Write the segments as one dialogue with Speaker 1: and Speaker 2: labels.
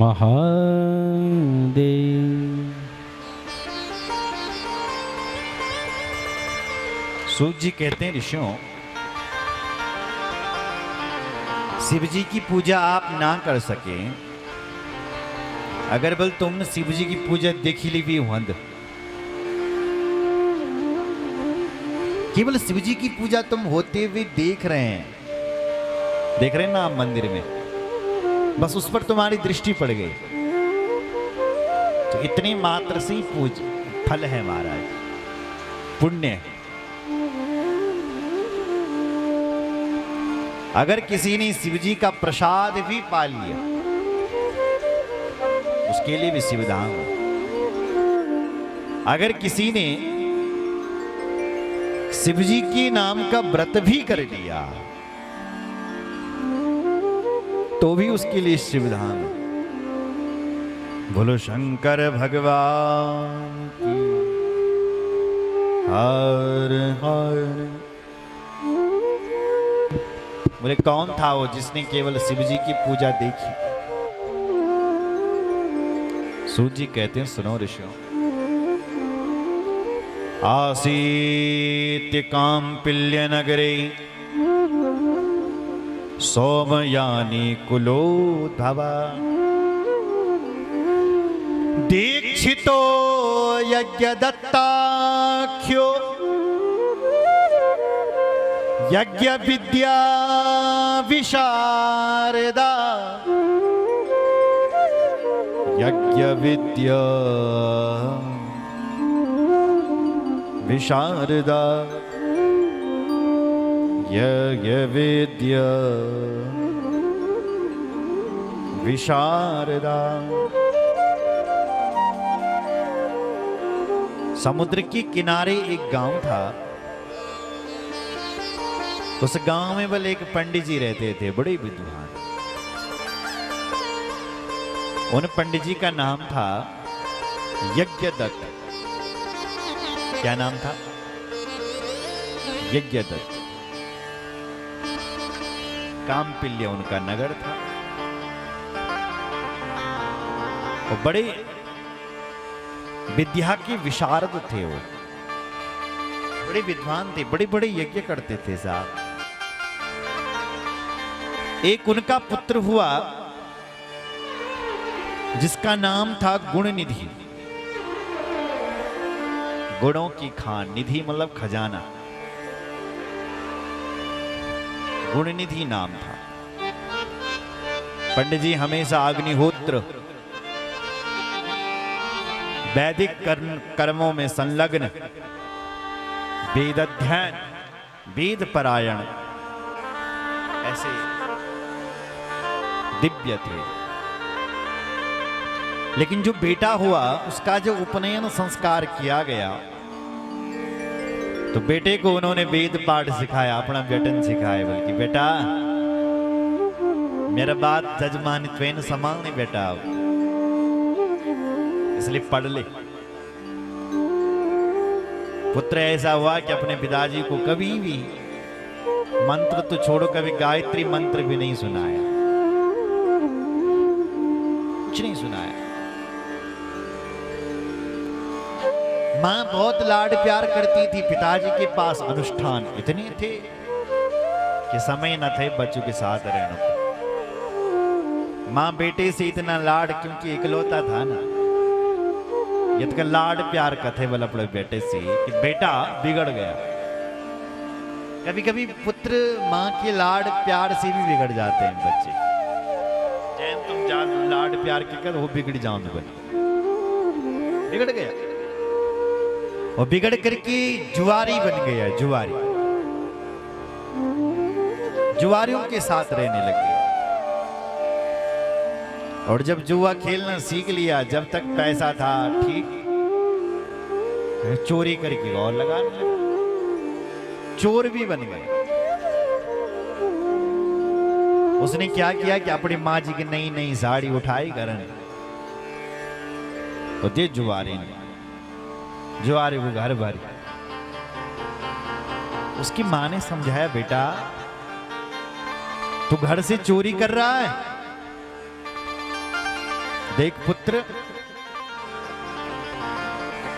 Speaker 1: महादेव।
Speaker 2: सूत जी कहते हैं ऋषियों, शिव जी की पूजा आप ना कर सके अगर बल तुमने शिव जी की पूजा देखी ली भी हंद, केवल शिव जी की पूजा तुम होते हुए देख रहे हैं ना आप मंदिर में, बस उस पर तुम्हारी दृष्टि पड़ गई तो इतनी मात्र से ही पूज फल है महाराज, पुण्य है। अगर किसी ने शिव जी का प्रसाद भी पा लिया उसके लिए भी शिवधाम है। अगर किसी ने शिव जी के नाम का व्रत भी कर लिया तो भी उसके लिए शिवधाम है। बोलो शंकर भगवान की हर हर। बोले कौन था वो जिसने केवल शिव जी की पूजा देखी? सूत जी कहते हैं सुनो ऋषियों, आसीत काम्पिल्य नगरे सोमयानी कुलोद्भवा दीक्षितो यज्ञ दत्ताख्यो यज्ञ विद्या विशारदा यज्ञ विद्या विशारदा यज्ञ विद्या विशारदा। समुद्र के किनारे एक गांव था। उस गांव में बल एक पंडित जी रहते थे, बड़े विद्वान। उन पंडित जी का नाम था यज्ञदत्त। क्या नाम था? यज्ञदत्त। काम्पिल्य उनका नगर था। वो बड़े विद्या के विशारद थे। वो बड़े विद्वान थे, बड़े बड़े यज्ञ करते थे साहब। एक उनका पुत्र हुआ जिसका नाम था गुणनिधि। गुणों की खान, निधि मतलब खजाना। गुणनिधि नाम था। पंडित जी हमेशा अग्निहोत्र वैदिक कर्मों में संलग्न, वेद अध्ययन, वेद परायण ऐसे दिव्य थे। लेकिन जो बेटा हुआ उसका जो उपनयन संस्कार किया गया तो बेटे को उन्होंने वेद पाठ सिखाया, अपना बेटन सिखाया, बल्कि बेटा मेरा बात जजमान त्वेन समान नहीं बेटा, इसलिए पढ़ ले। पुत्र ऐसा हुआ कि अपने पिताजी को कभी भी मंत्र तो छोड़ो, कभी गायत्री मंत्र भी नहीं सुनाया, कुछ नहीं सुनाया। मां बहुत लाड प्यार करती थी। पिताजी के पास अनुष्ठान इतने थे कि समय न थे बच्चों के साथ रहने को। मां बेटे से इतना लाड, क्योंकि इकलौता था ना, ये तो लाड प्यार कथे वाला अपने बेटे से कि बेटा बिगड़ गया। कभी कभी पुत्र मां के लाड प्यार से भी बिगड़ जाते हैं बच्चे। जैन तुम जान लाड प्यार के कर वो बिगड़ जाओ, बिगड़ गया और बिगड़ करके जुआरी बन गया। जुआरी, जुआरियों के साथ रहने लग गया। और जब जुआ खेलना सीख लिया, जब तक पैसा था ठीक, चोरी करके और लगाने लगा। चोर भी बन गए। उसने क्या किया कि अपनी माँ जी की नई नई साड़ी उठाई करन और दे जुआरी ने, जुआरी वो घर भर। उसकी माँ ने समझाया, बेटा तू घर से चोरी कर रहा है, देख पुत्र,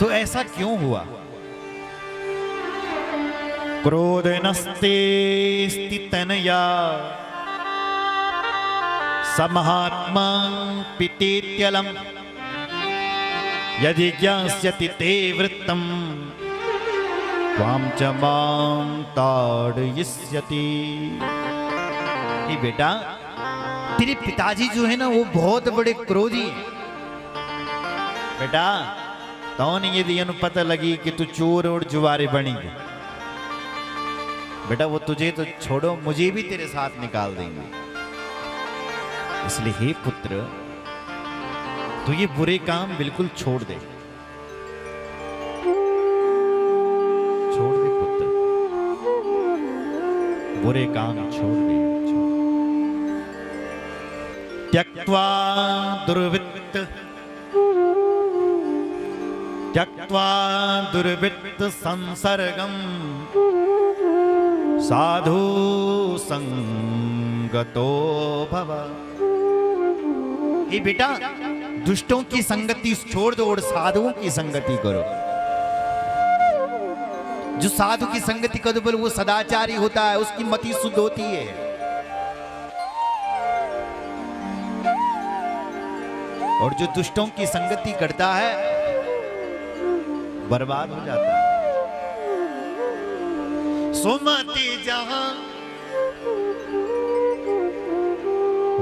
Speaker 2: तो ऐसा क्यों हुआ? क्रोध नस्ते स्थितनया समहात्मा पितेत्यलम यदि ज्ञास्यति ते वृत्तम त्वां च मां ताड़यिष्यति। ये बेटा, तेरे पिताजी जो है ना वो बहुत बड़े क्रोधी हैं। बेटा, तो यदि अनु पता लगी कि तू चोर और जुआरी बनी गई, बेटा वो तुझे तो छोड़ो, मुझे भी तेरे साथ निकाल देंगे। इसलिए हे पुत्र, तू ये बुरे काम बिल्कुल छोड़ दे, छोड़ दे पुत्र, बुरे काम छोड़ दे। त्यक्त्वा दुर्वित्त, त्यक्त्वा दुर्वित्त संसर्गम साधु संगतो भव। ये बेटा, दुष्टों की संगति छोड़ दो और साधुओं की संगति करो। जो साधु की संगति करो बोले वो सदाचारी होता है, उसकी मति शुद्ध होती है। और जो दुष्टों की संगति करता है बर्बाद हो जाता है। सुमति जहां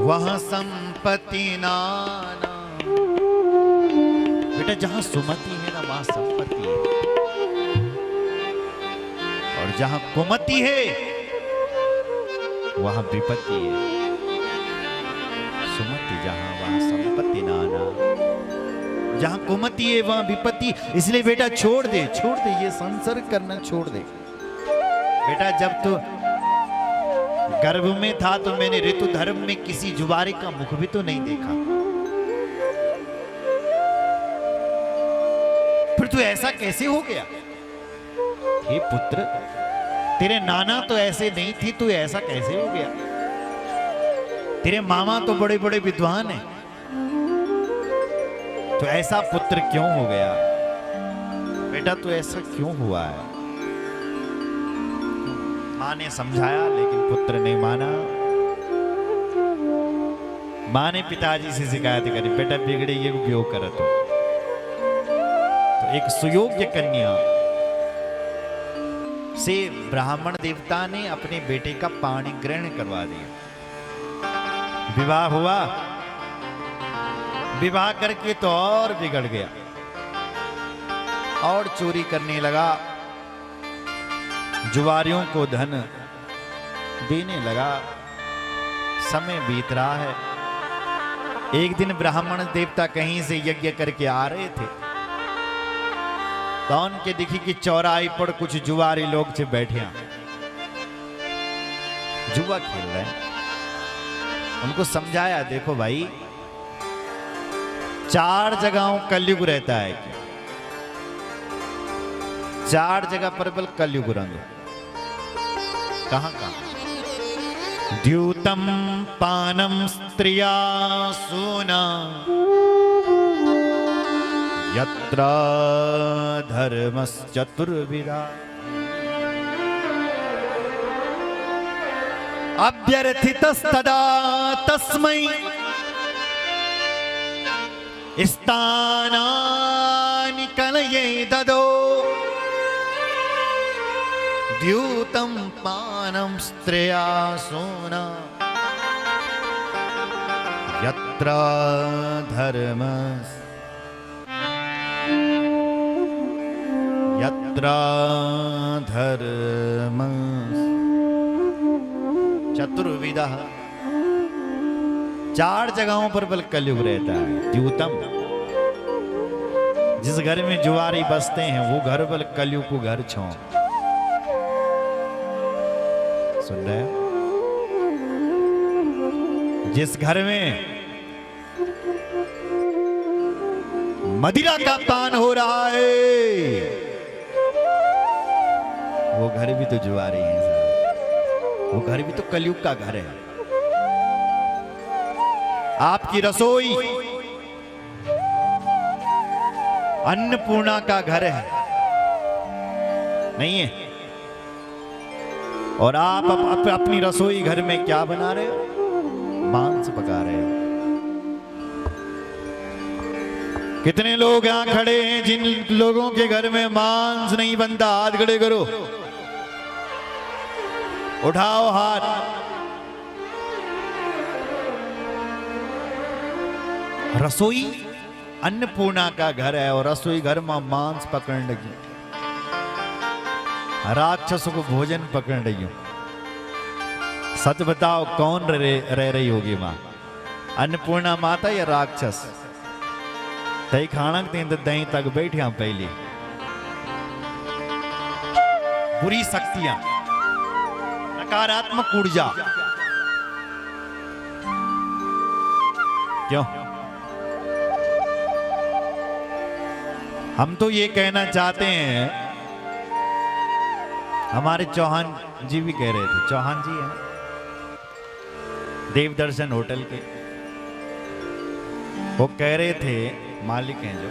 Speaker 2: वहां संपत्ति नाना। बेटा, जहां सुमति है ना वहां संपत्ति है, और जहां कुमति है वहां विपत्ति है। सुमति जहां वहां संपत्ति नाना, जहां कुमति है वहां विपत्ति। इसलिए बेटा छोड़ दे, छोड़ दे, ये संसर्ग करना छोड़ दे। बेटा, जब तो गर्भ में था तो मैंने ऋतु धर्म में किसी जुआरी का मुख भी तो नहीं देखा। फिर तू ऐसा कैसे हो गया? हे पुत्र, तेरे नाना तो ऐसे नहीं थी, तू ऐसा कैसे हो गया? तेरे मामा तो बड़े बड़े विद्वान हैं, तो ऐसा पुत्र क्यों हो गया? बेटा, तू ऐसा क्यों हुआ है? मां ने समझाया लेकिन पुत्र नहीं माना। मां ने पिताजी से शिकायत करी, बेटा बिगड़े ये उपयोग करत हो। तो एक सुयोग्य कन्या से ब्राह्मण देवता ने अपने बेटे का पाणी ग्रहण करवा दिया। विवाह हुआ, विवाह करके तो और बिगड़ गया, और चोरी करने लगा, जुआरियों को धन देने लगा। समय बीत रहा है। एक दिन ब्राह्मण देवता कहीं से यज्ञ करके आ रहे थे, तो उनके दिखी कि चौराहे पर कुछ जुआरी लोग से बैठे हैं, जुआ खेल रहे हैं। उनको समझाया, देखो भाई, 4 जगहों कलयुग रहता है क्या? 4 जगह पर बल कलयुग रंग। कहां कहां? द्यूतम पानम स्त्रिया सूना यत्र धर्मश्चतुर्विधा अभ्यर्थितस्तदा तस्मै स्थानानि कलये ददो द्यूतं पानं स्त्रिया सूना यत्र धर्म चतुर्विधा। 4 जगहों पर बल कलयुग रहता है। द्यूतम, जिस घर में जुआरी बसते हैं वो घर बल कलयुग को घर छों। सुन रहे हो? जिस घर में मदिरा का पान हो रहा है वो घर भी तो जुआरी है साहब। वो घर भी तो कलयुग का घर है। आपकी रसोई अन्नपूर्णा का घर है, नहीं है? और आप अपनी रसोई घर में क्या बना रहे हो? मांस पका रहे हो। कितने लोग यहां खड़े हैं जिन लोगों के घर में मांस नहीं बनता? हाथ खड़े करो, उठाओ हाथ। रसोई अन्नपूर्णा का घर है और रसोई घर में मांस पकड़ लगी, राक्षसों को भोजन पकड़ रही हूं। सच बताओ कौन रह रही होगी मां? अन्नपूर्णा माता या राक्षस? दही खाना दही तक बैठे हम पहले। बुरी शक्तियां, नकारात्मक ऊर्जा, क्यों? हम तो ये कहना चाहते हैं, हमारे चौहान जी भी कह रहे थे, चौहान जी है देवदर्शन होटल के, वो कह रहे थे, मालिक हैं जो,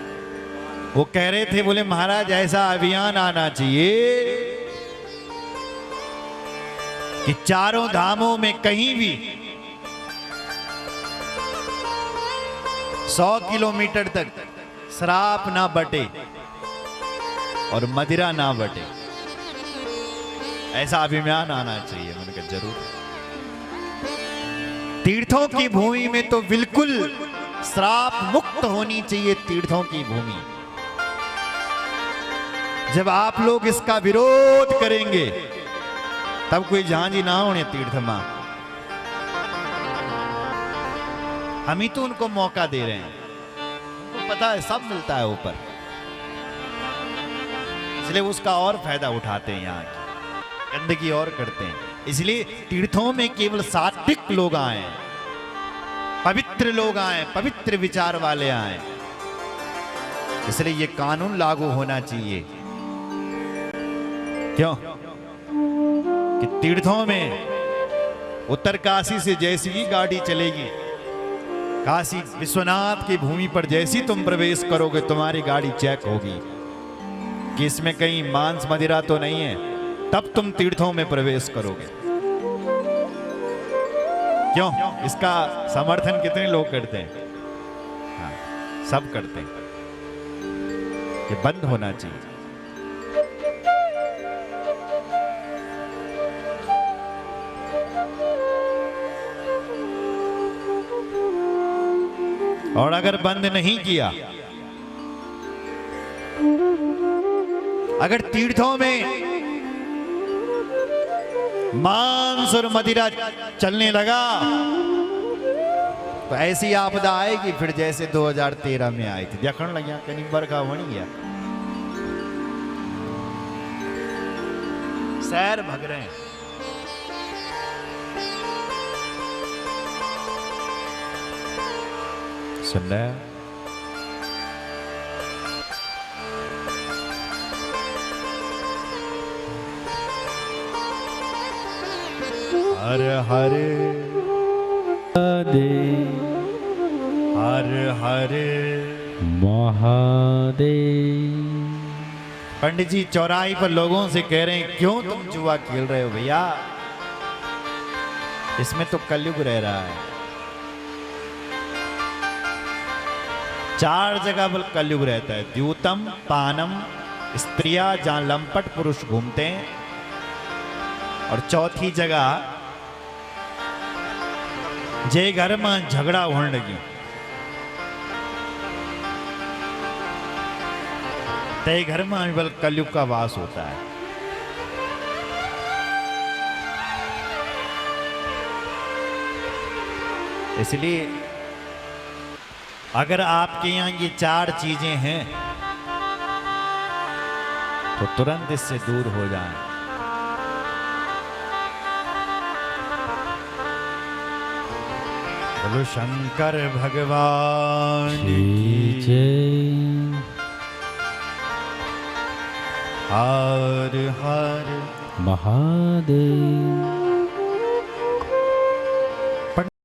Speaker 2: वो कह रहे थे, बोले महाराज ऐसा अभियान आना चाहिए कि चारों धामों में कहीं भी 100 किलोमीटर तक शराब ना बटे और मदिरा ना बटे। ऐसा अभियान आना चाहिए। मैंने कहा जरूर। तीर्थों की भूमि में तो बिल्कुल श्राप मुक्त होनी चाहिए तीर्थों की भूमि। जब आप लोग इसका विरोध करेंगे तब कोई झांझी ना होने तीर्थ में। हम ही तो उनको मौका दे रहे हैं, उनको पता है सब मिलता है ऊपर, इसलिए उसका और फायदा उठाते हैं, यहाँ की गंदगी और करते हैं। इसलिए तीर्थों में केवल सात्विक लोग आए, पवित्र लोग आए, पवित्र विचार वाले आए। इसलिए ये कानून लागू होना चाहिए। क्यों? कि तीर्थों में उत्तरकाशी से जैसी ही गाड़ी चलेगी, काशी विश्वनाथ की भूमि पर जैसी तुम प्रवेश करोगे तुम्हारी गाड़ी चेक होगी कि इसमें कहीं मांस मदिरा तो नहीं है, तब तुम तीर्थों में प्रवेश करोगे। क्यों? इसका समर्थन कितने लोग करते हैं? हाँ, सब करते हैं। ये बंद होना चाहिए। और अगर बंद नहीं किया, अगर तीर्थों में मांस और मदिरा चलने लगा तो ऐसी आपदा आएगी फिर जैसे 2013 में आई थी। देखने लगे कहीं बरखा बनी गया, शहर भग रहे हैं। सुन रहे हैं? हर हर हर हर
Speaker 1: महादेव।
Speaker 2: पंडित जी चौराहे पर लोगों से कह रहे हैं, क्यों तुम जुआ खेल रहे हो भैया? इसमें तो कलयुग रह रहा है। 4 जगह पर कलयुग रहता है। द्यूतम, पानम, स्त्रियां जहां लंपट पुरुष घूमते हैं, और चौथी जगह जे घर में झगड़ा होने लगी ते घर में बल कलयुग का वास होता है। इसलिए अगर आपके यहां ये 4 चीजें हैं तो तुरंत इससे दूर हो जाएं। बोलो शंकर भगवान
Speaker 1: की जय।
Speaker 2: हर हर
Speaker 1: महादेव।